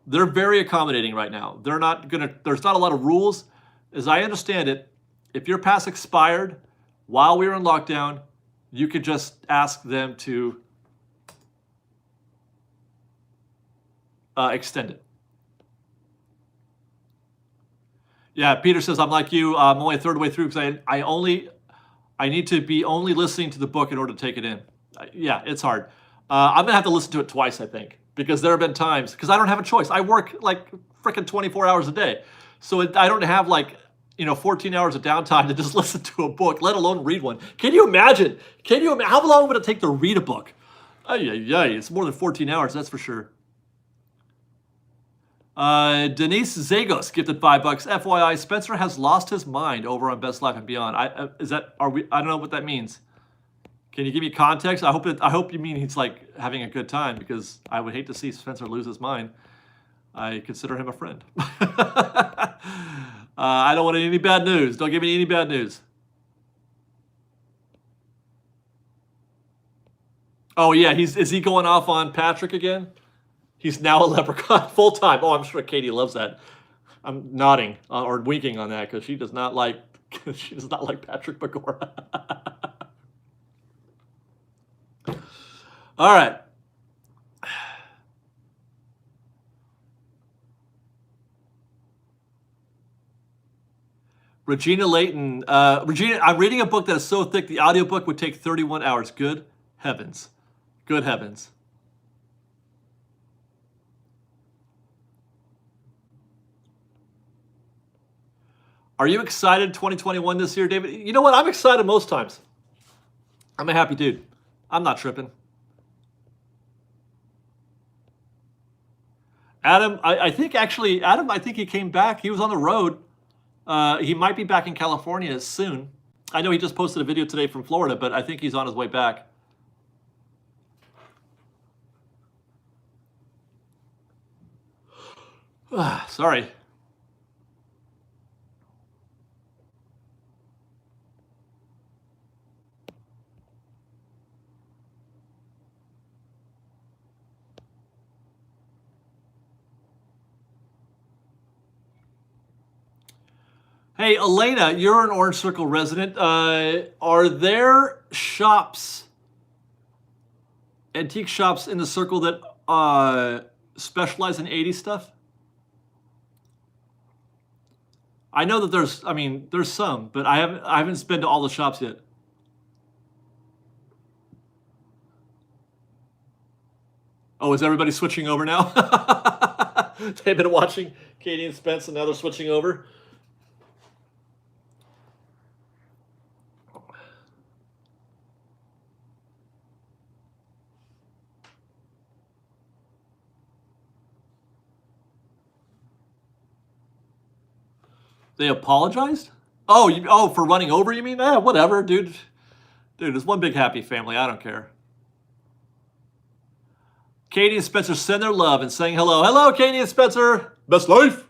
They're very accommodating right now. They're not gonna. There's not a lot of rules, as I understand it. If your pass expired while we were in lockdown, you could just ask them to extend it. Yeah, Peter says, I'm like you. I'm only a third way through because I need to be only listening to the book in order to take it in. Yeah, it's hard. I'm gonna have to listen to it twice, I think, because there have been times because I don't have a choice. I work like freaking 24 hours a day, so I don't have like 14 hours of downtime to just listen to a book, let alone read one. Can you imagine? How long would it take to read a book? It's more than 14 hours, that's for sure. Denise Zagos gifted $5. FYI, Spencer has lost his mind over on Best Life and Beyond. I don't know what that means. Can you give me context? I hope you mean he's like having a good time, because I would hate to see Spencer lose his mind. I consider him a friend. I don't want any bad news. Don't give me any bad news. Oh yeah, is he going off on Patrick again? He's now a leprechaun full time. Oh, I'm sure Katie loves that. I'm nodding or winking on that because she does not like Patrick Begora. All right. Regina Layton. Regina, I'm reading a book that is so thick the audiobook would take 31 hours. Good heavens. Good heavens. Are you excited 2021 this year, David? You know what? I'm excited most times. I'm a happy dude. I'm not tripping. Adam, I think he came back. He was on the road. He might be back in California soon. I know he just posted a video today from Florida, but I think he's on his way back. Sorry. Hey, Elena, you're an Orange Circle resident. Are there shops, antique shops in the circle that specialize in 80s stuff? I know that there's some, but I haven't been to all the shops yet. Oh, is everybody switching over now? They've been watching Katie and Spence, and now they're switching over. They apologized? Oh, for running over, you mean? Whatever, dude. Dude, it's one big happy family. I don't care. Katie and Spencer send their love and saying hello. Hello, Katie and Spencer. Best life.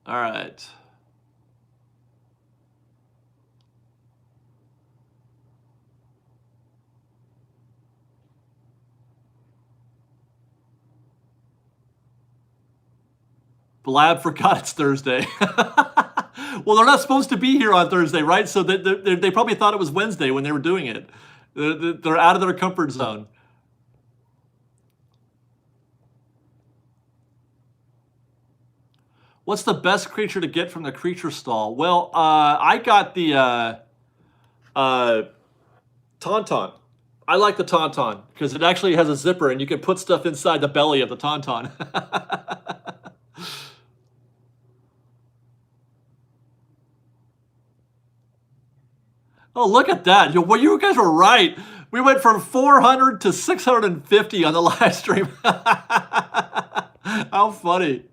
All right. Blab forgot it's Thursday. Well, they're not supposed to be here on Thursday, right? So they probably thought it was Wednesday when they were doing it. They're out of their comfort zone. What's the best creature to get from the creature stall? Well, I got the Tauntaun. I like the Tauntaun because it actually has a zipper and you can put stuff inside the belly of the Tauntaun. Oh, look at that. Well, you guys were right. We went from 400 to 650 on the live stream. How funny.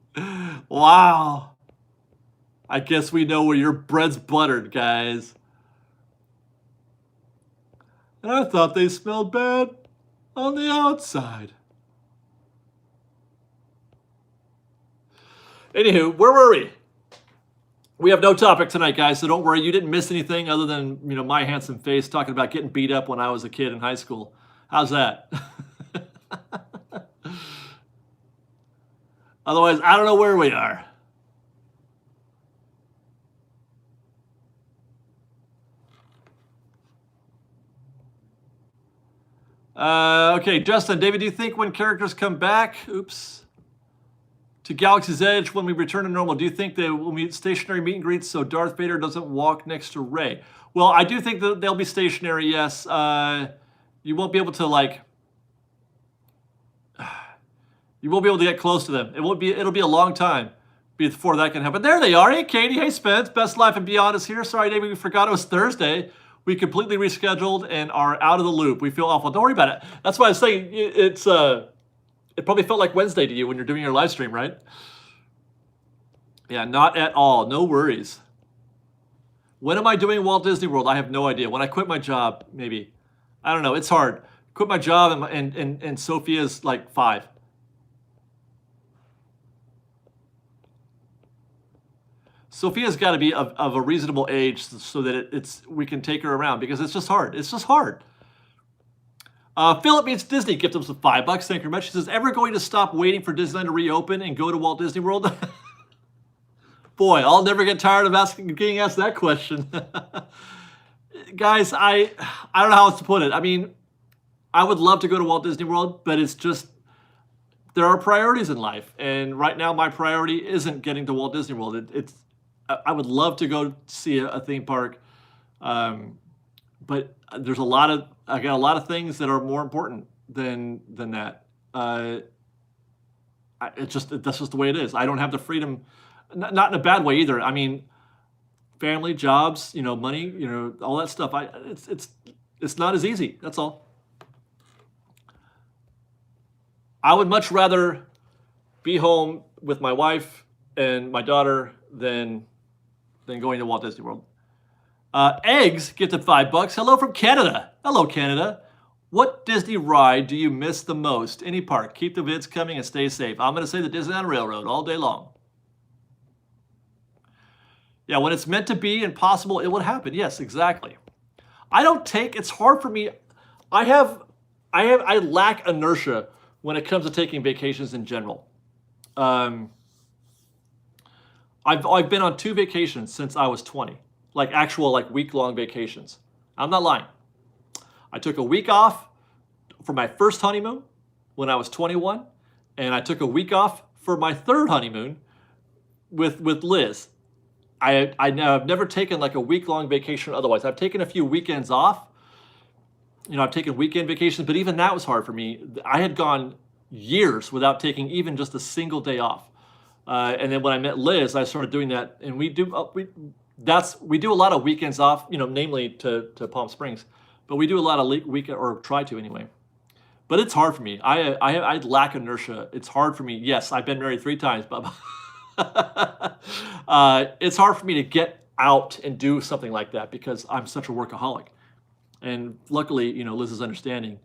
Wow. I guess we know where your bread's buttered, guys. And I thought they smelled bad on the outside. Anywho, where were we? We have no topic tonight, guys, so don't worry. You didn't miss anything other than, my handsome face talking about getting beat up when I was a kid in high school. How's that? Otherwise, I don't know where we are. Okay, Justin, David, do you think when characters come back, to Galaxy's Edge when we return to normal, do you think they will meet stationary meet and greets so Darth Vader doesn't walk next to Rey? Well, I do think that they'll be stationary, yes. You won't be able to, you won't be able to get close to them. It'll be a long time before that can happen. There they are. Hey, Katie. Hey, Spence. Best Life and Beyond is here. Sorry, David, we forgot it was Thursday. We completely rescheduled and are out of the loop. We feel awful. Don't worry about it. That's why I was saying it probably felt like Wednesday to you when you're doing your live stream, right? Yeah, not at all. No worries. When am I doing Walt Disney World? I have no idea. When I quit my job, maybe. I don't know. It's hard. Quit my job and Sophia's like 5. Sophia's got to be of a reasonable age so that we can take her around because it's just hard. It's just hard. Philip meets Disney. Gift us some $5. Thank you very much. She says, ever going to stop waiting for Disneyland to reopen and go to Walt Disney World? Boy, I'll never get tired of getting asked that question. Guys, I don't know how else to put it. I mean, I would love to go to Walt Disney World, but it's just, there are priorities in life. And right now, my priority isn't getting to Walt Disney World. I would love to go see a theme park, but there's I got a lot of things that are more important than that. That's just the way it is. I don't have the freedom, not in a bad way either. I mean, family, jobs, money, all that stuff. It's not as easy. That's all. I would much rather be home with my wife and my daughter than going to Walt Disney World. Eggs gifted $5. Hello from Canada. Hello, Canada. What Disney ride do you miss the most? Any park. Keep the vids coming and stay safe. I'm going to say the Disneyland Railroad all day long. Yeah, when it's meant to be and possible, it would happen. Yes, exactly. It's hard for me. I lack inertia when it comes to taking vacations in general. I've been on 2 vacations since I was 20, actual week-long vacations. I'm not lying. I took a week off for my first honeymoon when I was 21, and I took a week off for my 3rd honeymoon with Liz. I've never taken a week-long vacation otherwise. I've taken a few weekends off. I've taken weekend vacations, but even that was hard for me. I had gone years without taking even just a single day off. And then when I met Liz, I started doing that, and we do a lot of weekends off, namely to Palm Springs, but we do a lot of weekend, or try to anyway. But it's hard for me. I lack inertia. It's hard for me. Yes, I've been married 3 times, Bubba. It's hard for me to get out and do something like that because I'm such a workaholic. And luckily, Liz is understanding.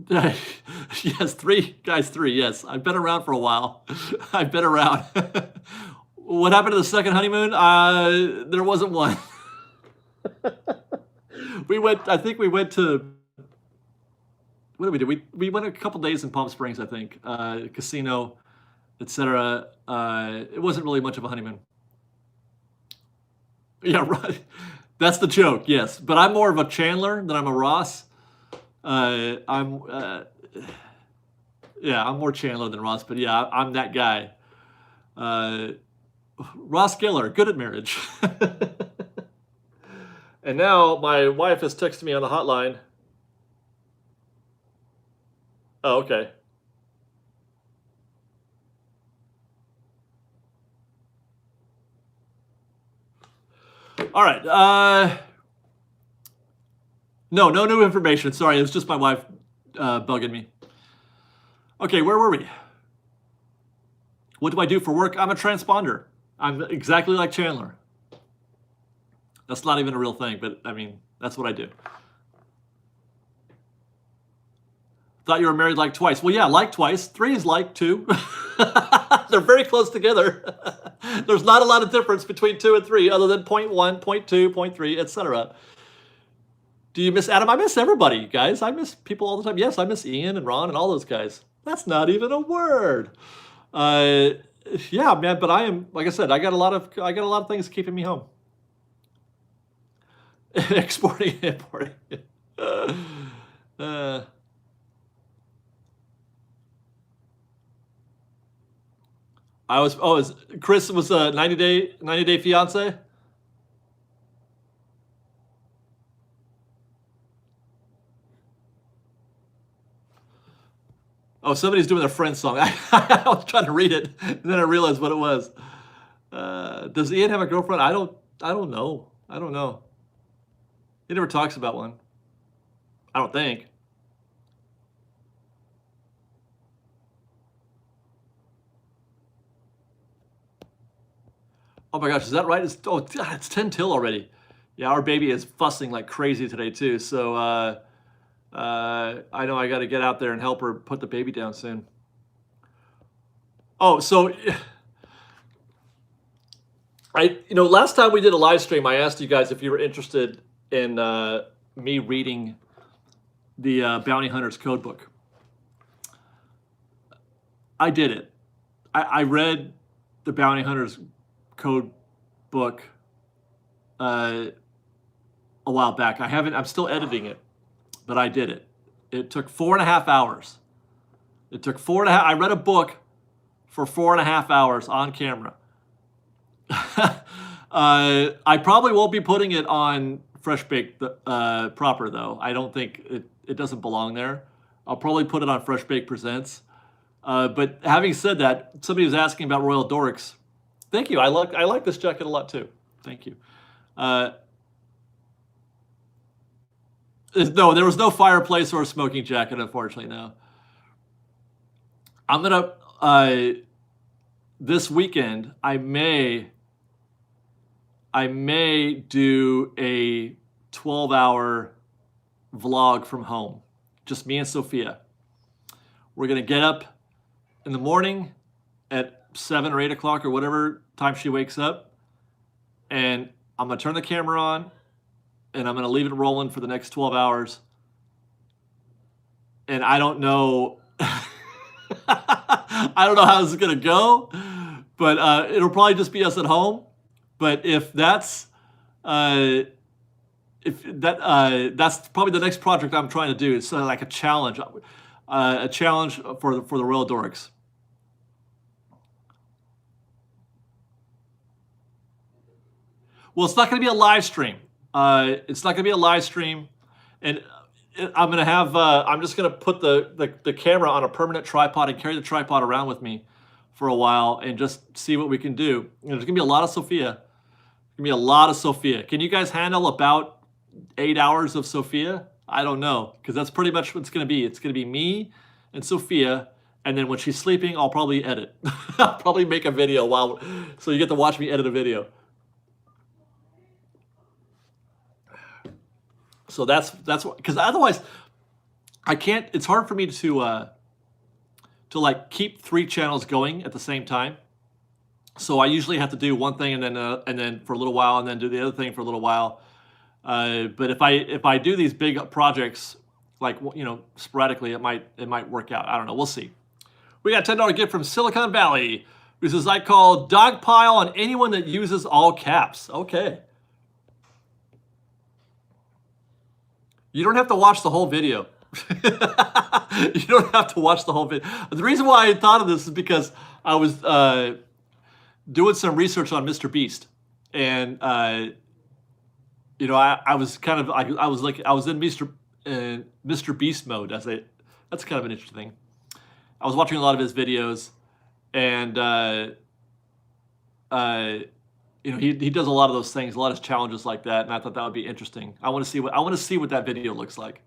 Yes, 3 guys, 3. Yes, I've been around for a while. I've been around. What happened to the second honeymoon? There wasn't one. I think we went to, what did we do? We went a couple days in Palm Springs, I think. Casino, etc. It wasn't really much of a honeymoon. Yeah, right. That's the joke, yes. But I'm more of a Chandler than I'm a Ross. I'm more Chandler than Ross, but yeah, I'm that guy. Ross Geller, good at marriage. And now my wife has texted me on the hotline. Oh, okay. All right. No new information. Sorry, it was just my wife bugging me. Okay, where were we? What do I do for work? I'm a transponder. I'm exactly like Chandler. That's not even a real thing, but I mean, that's what I do. Thought you were married twice. Well, yeah, twice. 3 is 2. They're very close together. There's not a lot of difference between 2 and 3 other than 0.1, 0.2, 0.3, etc. Do you miss Adam? I miss everybody, guys. I miss people all the time. Yes, I miss Ian and Ron and all those guys. That's not even a word. Yeah, man, but I am, like I said, I got a lot of things keeping me home. Exporting, importing. Chris was a 90 day fiance? Oh, somebody's doing their Friends song. I was trying to read it, and then I realized what it was. Does Ian have a girlfriend? I don't know. I don't know. He never talks about one. I don't think. Oh my gosh, is that right? It's 10 till already. Yeah, our baby is fussing like crazy today too. So I know I got to get out there and help her put the baby down soon. Oh, so last time we did a live stream, I asked you guys if you were interested in me reading the Bounty Hunters code book. I did it. I read the Bounty Hunters code book a while back. I'm still editing it, but I did it. It took 4.5 hours. I read a book for 4.5 hours on camera. I probably won't be putting it on FreshBaked proper though. I don't think it doesn't belong there. I'll probably put it on FreshBaked Presents. But having said that, somebody was asking about Royal Dorks. Thank you. I like this jacket a lot too. Thank you. No, there was no fireplace or a smoking jacket, unfortunately. No. I'm gonna this weekend. I may do a 12-hour vlog from home, just me and Sophia. We're gonna get up in the morning at 7 or 8 o'clock or whatever time she wakes up, and I'm gonna turn the camera on and I'm gonna leave it rolling for the next 12 hours. And I don't know I don't know how this is gonna go, but it'll probably just be us at home. But if that's that's probably the next project I'm trying to do. It's like a challenge for the Royal Dorks. Well, it's not going to be a live stream. It's not going to be a live stream, and I'm going to have. I'm just going to put the camera on a permanent tripod and carry the tripod around with me for a while and just see what we can do. There's going to be a lot of Sophia. There's going to be a lot of Sophia. Can you guys handle about 8 hours of Sophia? I don't know, because that's pretty much what it's going to be. It's going to be me and Sophia, and then when she's sleeping, I'll probably edit. I'll probably make a video so you get to watch me edit a video. So that's because otherwise I can't. It's hard for me to like keep 3 channels going at the same time. So I usually have to do one thing and then for a little while and then do the other thing for a little while. But if I do these big projects like sporadically, it might work out. I don't know. We'll see. We got a $10 gift from Silicon Valley, who says, I call dogpile on anyone that uses all caps. Okay. You don't have to watch the whole video. You don't have to watch the whole video. The reason why I thought of this is because I was doing some research on Mr. Beast, and I was kind of I was in Mr. Beast mode. That's kind of an interesting thing. I was watching a lot of his videos, and he does a lot of those things, a lot of challenges like that, and I thought that would be interesting. I want to see what that video looks like.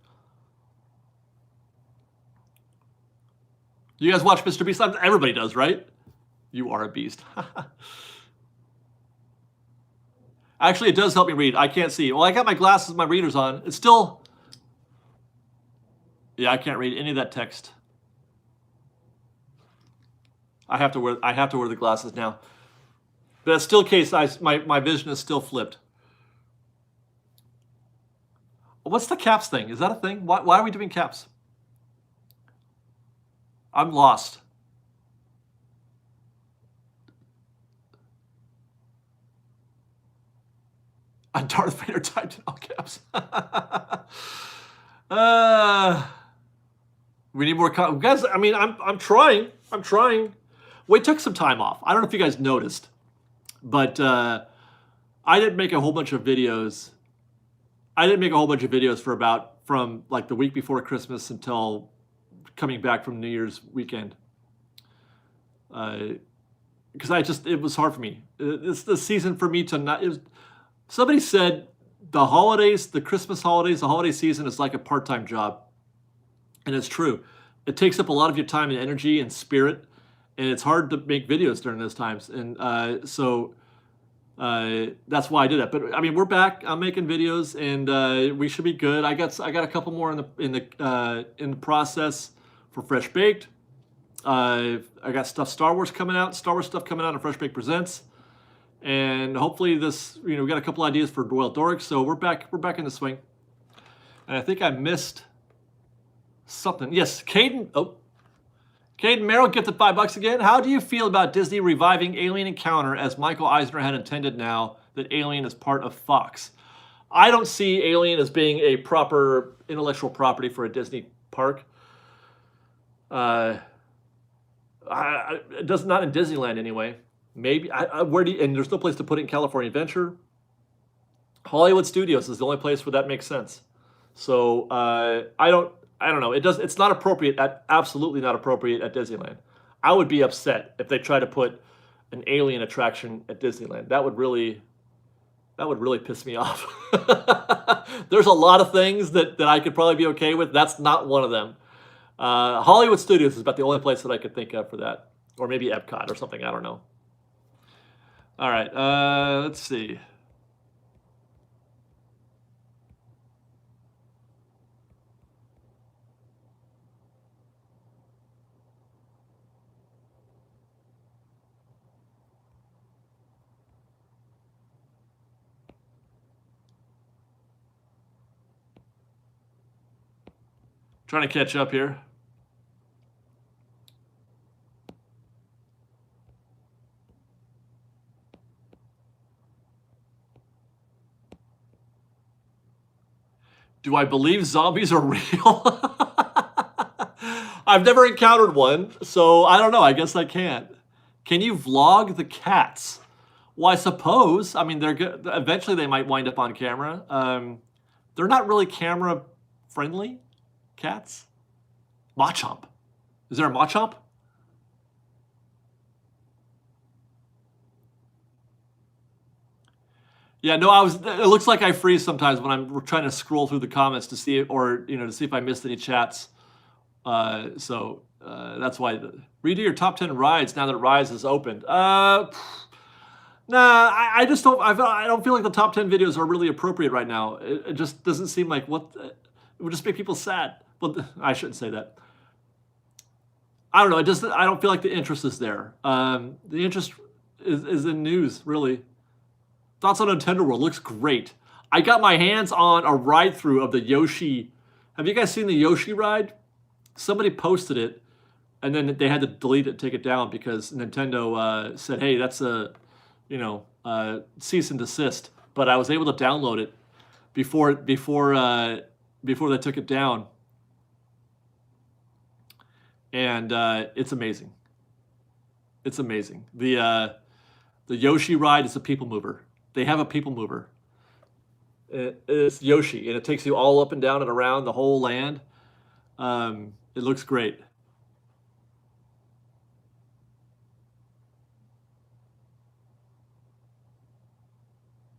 You guys watch Mr. Beast? Everybody does, right? You are a beast. Actually, it does help me read. I can't see. Well, I got my glasses, my readers on. It's still... Yeah, I can't read any of that text. I have to wear the glasses now. But that's still case. My vision is still flipped. What's the caps thing? Is that a thing? Why are we doing caps? I'm lost. A Darth Vader typed in all caps. We need more guys. I mean, I'm trying. We took some time off. I don't know if you guys noticed, but I didn't make a whole bunch of videos. From like the week before Christmas until coming back from New Year's weekend. Because it was hard for me. It's the season for me to not. Somebody said the holidays, the Christmas holidays, the holiday season is like a part-time job. And it's true. It takes up a lot of your time and energy and spirit, and it's hard to make videos during those times. And so that's why I did that. But I mean, we're back. I'm making videos, and we should be good. I got a couple more in the process for Fresh Baked. I got Star Wars coming out. Star Wars stuff coming out on Fresh Baked Presents. And hopefully we got a couple ideas for Doyle Dorks, so we're back in the swing. And I think I missed something. Yes, Caden Merrill gifted $5 again. How do you feel about Disney reviving Alien Encounter as Michael Eisner had intended now that Alien is part of Fox? I don't see Alien as being a proper intellectual property for a Disney park. It does not in Disneyland anyway. Maybe and there's no place to put it in California Adventure. Hollywood Studios is the only place where that makes sense. So I don't know. It's not appropriate absolutely not appropriate at Disneyland. I would be upset if they try to put an Alien attraction at Disneyland. That would really piss me off. There's a lot of things that I could probably be okay with. That's not one of them. Hollywood Studios is about the only place that I could think of for that, or maybe Epcot or something. I don't know. All right, let's see. Trying to catch up here. Do I believe zombies are real? I've never encountered one, so I don't know. I guess I can't. Can you vlog the cats? Well, I suppose. I mean, they're good. Eventually, they might wind up on camera. They're not really camera friendly. Cats? Machomp. Is there a Machomp? Yeah, no, it looks like I freeze sometimes when I'm trying to scroll through the comments to see to see if I missed any chats. So that's why. Redo your top 10 rides now that Rise is opened. Nah, I just don't. I don't feel like the top 10 videos are really appropriate right now. It just doesn't seem like it would just make people sad. Well, I shouldn't say that. I don't know. I don't feel like the interest is there. The interest is in news, really. Thoughts on Nintendo World? Looks great. I got my hands on a ride-through of the Yoshi. Have you guys seen the Yoshi ride? Somebody posted it, and then they had to delete it, take it down because Nintendo said, "Hey, that's a, cease and desist." But I was able to download it before they took it down, and it's amazing. It's amazing. The Yoshi ride is a people mover. They have a people mover. It's Yoshi, and it takes you all up and down and around the whole land. It looks great.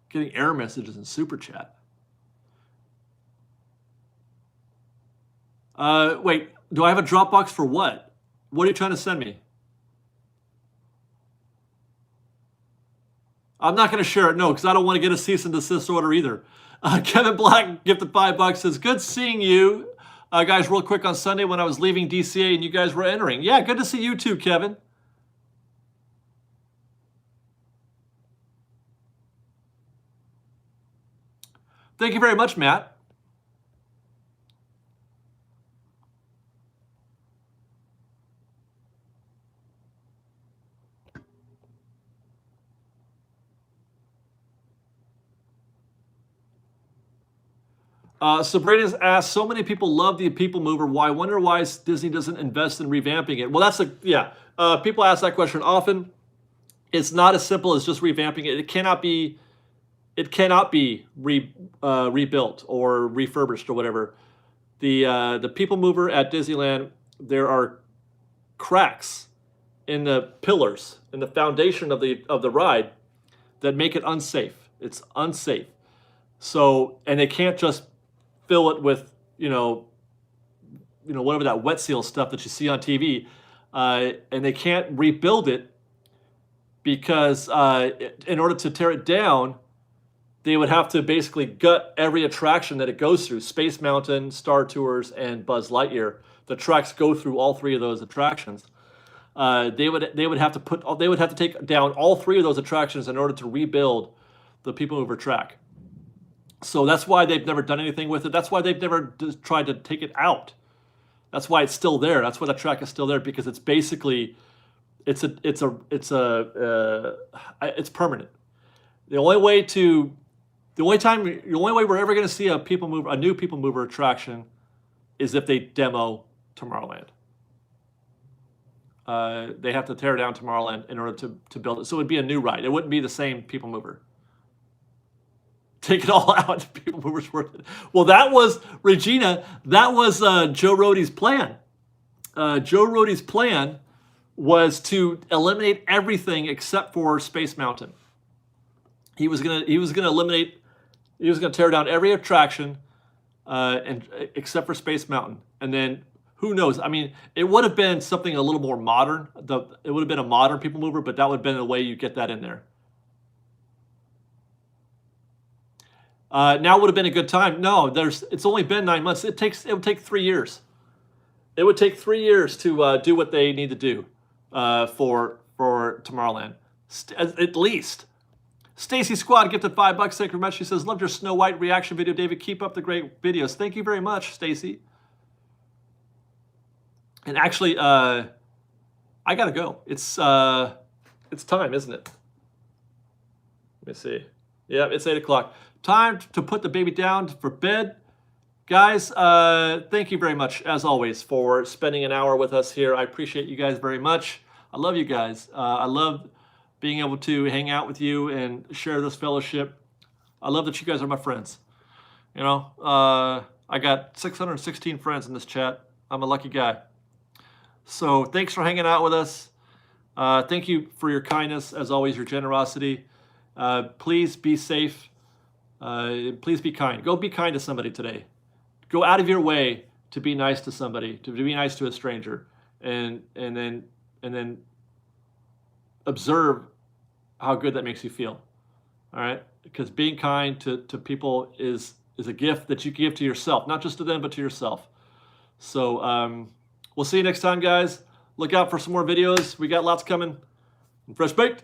Getting error messages in Super Chat. Wait, do I have a Dropbox for what? What are you trying to send me? I'm not going to share it, no, because I don't want to get a cease and desist order either. Kevin Black gifted $5, says, good seeing you. Guys, real quick, on Sunday when I was leaving DCA and you guys were entering. Yeah, good to see you too, Kevin. Thank you very much, Matt. Sabrina's asked, so many people love the People Mover. Why? I wonder why Disney doesn't invest in revamping it. Well, people ask that question often. It's not as simple as just revamping it. It cannot be rebuilt or refurbished or whatever. The People Mover at Disneyland, there are cracks in the pillars, in the foundation of the ride that make it unsafe. It's unsafe. So, and they can't just fill it with, whatever that wet seal stuff that you see on TV, and they can't rebuild it because in order to tear it down, they would have to basically gut every attraction that it goes through. Space Mountain, Star Tours, and Buzz Lightyear. The tracks go through all three of those attractions. They would have to take down all three of those attractions in order to rebuild the People Mover track. So that's why they've never done anything with it. That's why they've never tried to take it out. That's why it's still there. That's why the track is still there, because it's basically it's permanent. The only way we're ever going to see a new People Mover attraction is if they demo Tomorrowland. They have to tear down Tomorrowland in order to build it. So it would be a new ride. It wouldn't be the same People Mover. Take it all out. People Mover's worth it. Well, that was, Regina, that was Joe Rohde's plan. Joe Rohde's plan was to eliminate everything except for Space Mountain. He was gonna tear down every attraction except for Space Mountain. And then who knows? I mean, it would have been something a little more modern. It would have been a modern People Mover, but that would have been the way you get that in there. Now would have been a good time. No, it's only been 9 months. It would take 3 years. It would take 3 years to do what they need to do for Tomorrowland, at least. Stacy Squad gifted $5. Thank you very much. She says, "Loved your Snow White reaction video, David. Keep up the great videos." Thank you very much, Stacy. And actually, I gotta go. It's time, isn't it? Let me see. Yeah, it's 8 o'clock. Time to put the baby down for bed. Guys, thank you very much, as always, for spending an hour with us here. I appreciate you guys very much. I love you guys. I love being able to hang out with you and share this fellowship. I love that you guys are my friends. I got 616 friends in this chat. I'm a lucky guy. So thanks for hanging out with us. Thank you for your kindness, as always, your generosity. Please be safe. Please be kind. Go be kind to somebody today. Go out of your way to be nice to somebody, to be nice to a stranger, and then observe how good that makes you feel. All right, because being kind to people is a gift that you give to yourself, not just to them, but to yourself. So we'll see you next time, guys. Look out for some more videos. We got lots coming. Fresh Baked.